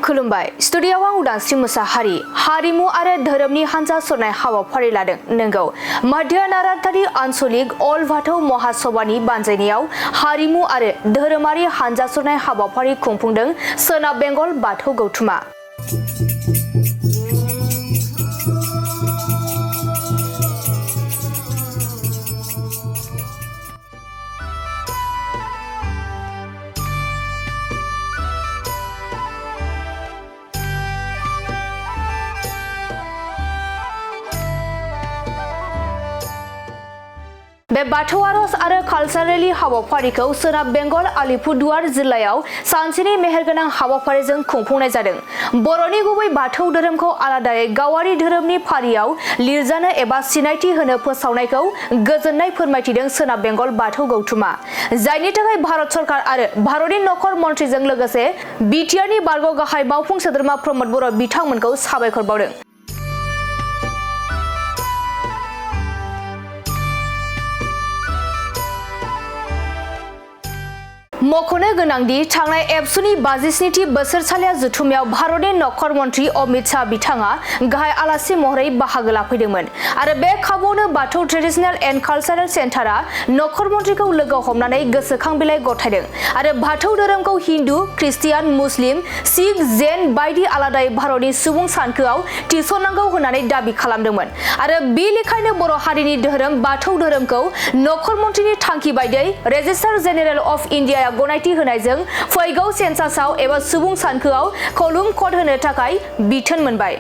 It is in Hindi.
खुलुमबाय स्टुडियोआव आं उदांस्रि मुसाहारि हारिमु आरो धोरोमनि हानजा सरनाय हाबाफारि लादों नंगौ मध्य नारातारि आन्चलिक अल बाथौ महासभानि बानजायनायाव हारिमु आरो धोरोमारि हानजा सरनाय हाबाफारि खुंफुंदों सोनाब बेंगल बाथौ गौथुमा। बे बाथौ आरज आरो कालचारेलि हाबाफारिखौ सोनाब बेंगल आलिपुरदुवार जिल्लायाव सानसेनि मेहेरगोनां हाबाफारिजों खुंफुंनाय जादों। बर'नि गुबै बाथौ धोरोमखौ आलादायै गावारि धोरोमनि फारियाव लिरजानो एबा सिनायथि होनो फोसावनायखौ गोजोननाय फोरमायथिदों सोनाब बेंगल बाथौ गौथुमा, जायनि थाखाय भारत सरकार आरो भारतनि नखर मन्थ्रिजों लोगोसे बिटिआरनि बारग' गाहाय मावफुं सोद्रोमा प्रमद बर' बिथांमोनखौ साबायखर बावदों। मख'नो गोनांदि थांनाय एबसुनि 57थि बोसोरसालिया जथुम्मायाव भारतनि नखर मन्थ्रि अमित शाह बिथाङा गाहाय आलासि महरै बाहागो लाफैदोंमोन आरो बे खाबुआवनो बाथौ ट्रेडिशनेल एन्ड कालचारेल सेन्टारआ नखर मन्थ्रिखौ लोगो हमनानै गोसोखां बिलाइ गथायदों आरो बाथौ धोरोमखौ हिन्दु, ख्रिस्टियान, मुस्लिम, सिख, जैन बायदि आलादायै भारतनि सुबुं सानखोआव थिसननांगौ होननानै दाबि खालामदोंमोन आरो बे लेखायैनो बर' हारिनि धोरोम बाथौ धोरोमखौ नखर मन्थ्रिनि थांखि बायदियै रेजिस्टार जेनेरेल अफ इन्डिया गनायथि होनायजों फैगौ सेन्सासआव एबा सुबुं सानखोआव कलम कड होनो थाखाय बिथोन मोनबाय।